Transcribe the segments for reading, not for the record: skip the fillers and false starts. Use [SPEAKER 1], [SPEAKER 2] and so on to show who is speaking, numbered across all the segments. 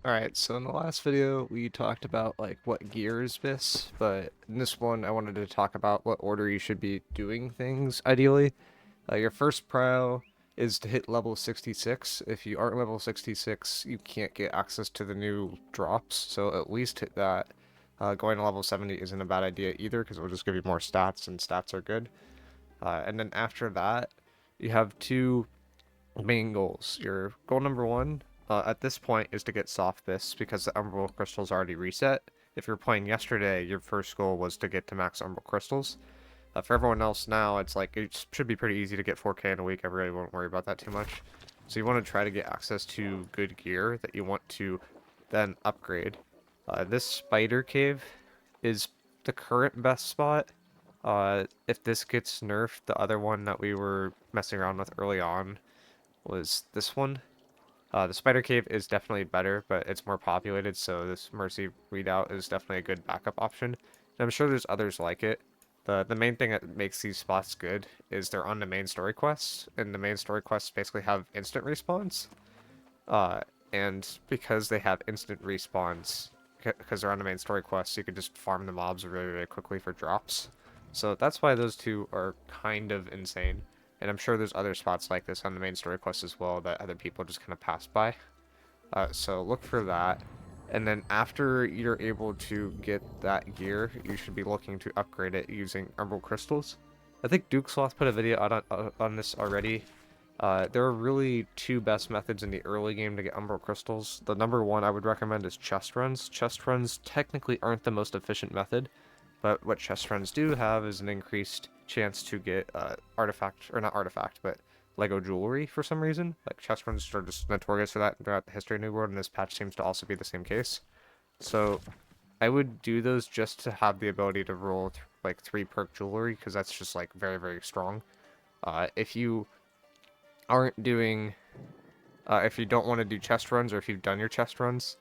[SPEAKER 1] Alright, so in the last video we talked about like what gear is best, but in this one I wanted to talk about what order you should be doing things ideally. Your first prio is to hit level 66. If you aren't level 66, you can't get access to the new drops, so at least hit that. Going to level 70 isn't a bad idea either because it will just give you more stats, and stats are good. And then after that, you have two main goals. Your goal number one at this point is to get soft fists because the Emerald Crystal's already reset. If you're playing yesterday, your first goal was to get to max Emerald Crystals. For everyone else now, it's like it should be pretty easy to get 4K in a week. I really won't worry about that too much. So you want to try to get access to good gear that you want to then upgrade. This spider cave is the current best spot. If this gets nerfed, the other one that we were messing around with early on was this one. The spider cave is definitely better, but it's more populated, so this mercy readout is definitely a good backup option. And I'm sure there's others like it. The main thing that makes these spots good is they're on the main story quests, and the main story quests basically have instant respawns. Uh, and because they have instant respawns, because they're on the main story quests, you can just farm the mobs really, really quickly for drops. So that's why those two are kind of insane. And I'm sure there's other spots like this on the main story quest as well that other people just kind of pass by. So look for that. And then after you're able to get that gear, you should be looking to upgrade it using Emerald Crystals. I think Duke Sloth put a video out on this already. There are really two best methods in the early game to get Emerald Crystals. The number one I would recommend is chest runs. Chest runs technically aren't the most efficient method, but what chest runs do have is an increased chance to get artifact, or not artifact, but Lego jewelry for some reason. Like chest runs are just notorious for that throughout the history of New World, and this patch seems to also be the same case. So I would do those just to have the ability to roll like 3 perk jewelry, because that's just like very, very strong. If you aren't doing, if you don't want to do chest runs, or if you've done your chest runs,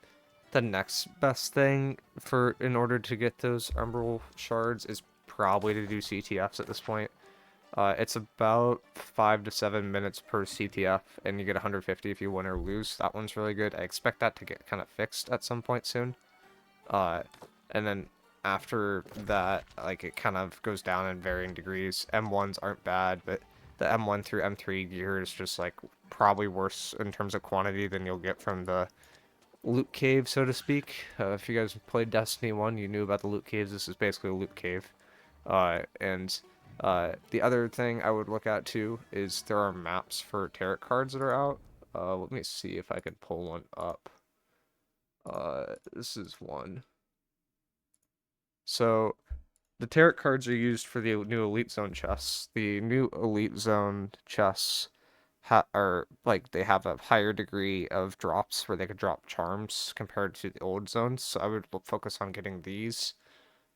[SPEAKER 1] the next best thing for in order to get those Emerald shards is probably to do CTFs at this point. It's about 5 to 7 minutes per CTF, and you get 150 if you win or lose. That one's really good. I expect that to get kind of fixed at some point soon. Uh, and then after that, like, it kind of goes down in varying degrees. M1s aren't bad, but the M1 through M3 gear is just, like, probably worse in terms of quantity than you'll get from the loot cave, so to speak. If you guys played Destiny 1, you knew about the loot caves. This is basically a loot cave. And the other thing I would look at too is there are maps for tarot cards that are out. Let me see if I can pull one up. This is one. So the tarot cards are used for the new Elite Zone chests. The new Elite Zone chests are like they have a higher degree of drops where they could drop charms compared to the old zones. So I would focus on getting these.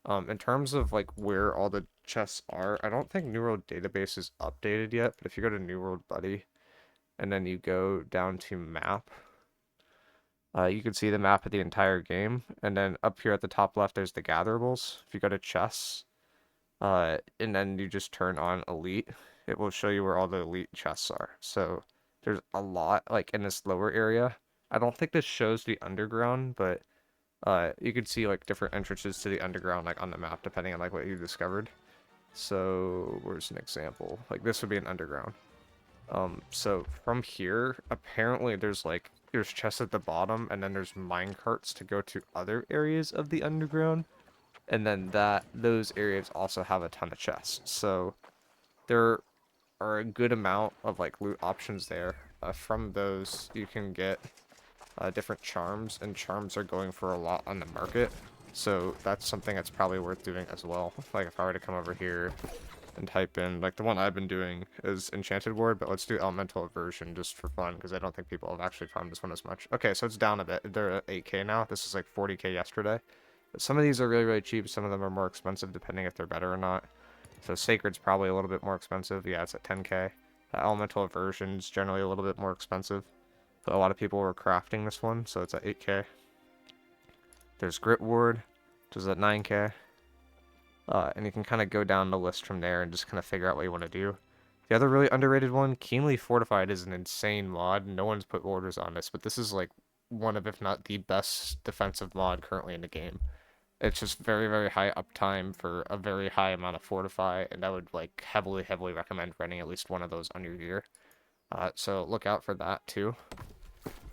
[SPEAKER 1] In terms of like where all the chests are, I don't think New World Database is updated yet, but if you go to New World Buddy and then you go down to map, you can see the map of the entire game. And then up here at the top left, there's the gatherables. If you go to chests, and then you just turn on elite, it will show you where all the elite chests are. So there's a lot like in this lower area. I don't think this shows the underground, but you could see like different entrances to the underground like on the map depending on like what you discovered. So where's an example? Like this would be an underground. So from here, apparently there's chests at the bottom, and then there's mine carts to go to other areas of the underground, and then those areas also have a ton of chests. So there are a good amount of like loot options there. From those, you can get different charms, and charms are going for a lot on the market. So that's something that's probably worth doing as well. Like if I were to come over here and type in, like the one I've been doing is Enchanted Ward, but let's do Elemental Aversion just for fun, because I don't think people have actually farmed this one as much. Okay, so it's down a bit. They're at 8K now. This is like 40K yesterday. But some of these are really, really cheap. Some of them are more expensive depending if they're better or not. So Sacred's probably a little bit more expensive. Yeah, it's at 10K. Elemental Aversion's generally a little bit more expensive. But a lot of people were crafting this one, so it's at 8K. There's Grit Ward, which is at 9K. And you can kind of go down the list from there and just kind of figure out what you want to do. The other really underrated one, Keenly Fortified, is an insane mod. No one's put orders on this, but this is like one of, if not the best defensive mod currently in the game. It's just very, very high uptime for a very high amount of fortify, and I would like heavily, heavily recommend running at least one of those on your gear. So look out for that too.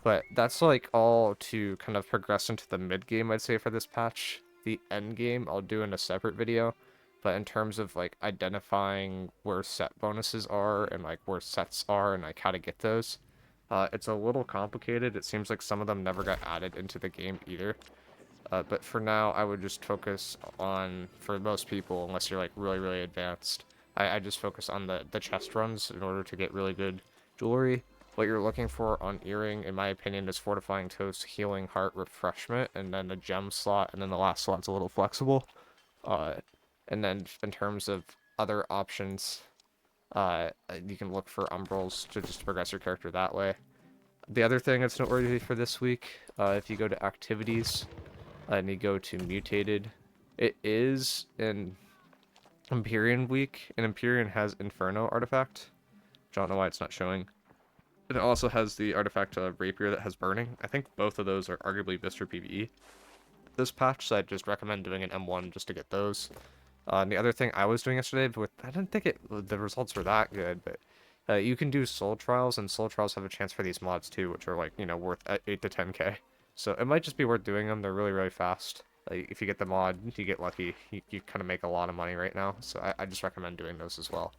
[SPEAKER 1] But that's like all to kind of progress into the mid game, I'd say, for this patch. The end game I'll do in a separate video. But in terms of like identifying where set bonuses are and like where sets are and like how to get those, it's a little complicated. It seems like some of them never got added into the game either. But for now, I would just focus on, for most people, unless you're like really, really advanced, I just focus on the chest runs in order to get really good jewelry. What you're looking for on earring, in my opinion, is fortifying toast, healing heart, refreshment, and then a gem slot, and then the last slot's a little flexible. Uh, and then in terms of other options, you can look for umbrals to just progress your character that way. The other thing that's noteworthy for this week, if you go to activities, and you go to mutated, it is an Empyrean week, and Empyrean has Inferno artifact, which I don't know why it's not showing. And it also has the artifact Rapier that has Burning. I think both of those are arguably best for PvE this patch, so I'd just recommend doing an M1 just to get those. And the other thing I was doing yesterday, but I didn't think the results were that good, but you can do soul trials, and soul trials have a chance for these mods too, which are like, worth 8 to 10k. So it might just be worth doing them. They're really, really fast. Like, if you get the mod, you get lucky. You kind of make a lot of money right now, so I just recommend doing those as well.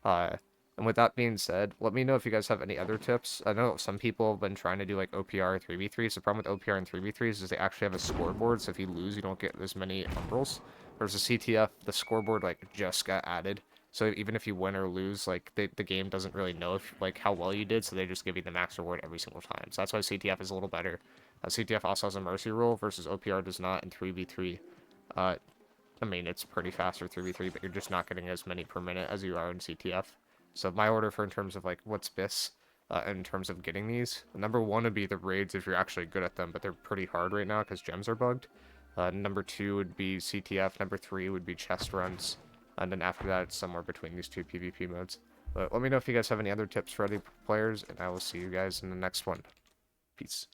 [SPEAKER 1] And with that being said, let me know if you guys have any other tips. I know some people have been trying to do like OPR 3v3s. The problem with OPR and 3v3s is they actually have a scoreboard, so if you lose, you don't get as many umbrals. Whereas the CTF, the scoreboard like just got added. So even if you win or lose, like the game doesn't really know if like how well you did, so they just give you the max reward every single time. So that's why CTF is a little better. CTF also has a mercy rule versus OPR does not in 3v3. I mean, it's pretty fast for 3v3, but you're just not getting as many per minute as you are in CTF. So my order for in terms of like what's BIS, in terms of getting these, number 1 would be the raids if you're actually good at them, but they're pretty hard right now because gems are bugged. Number 2 would be CTF. Number 3 would be chest runs. And then after that, it's somewhere between these two PvP modes. But let me know if you guys have any other tips for other players, and I will see you guys in the next one. Peace.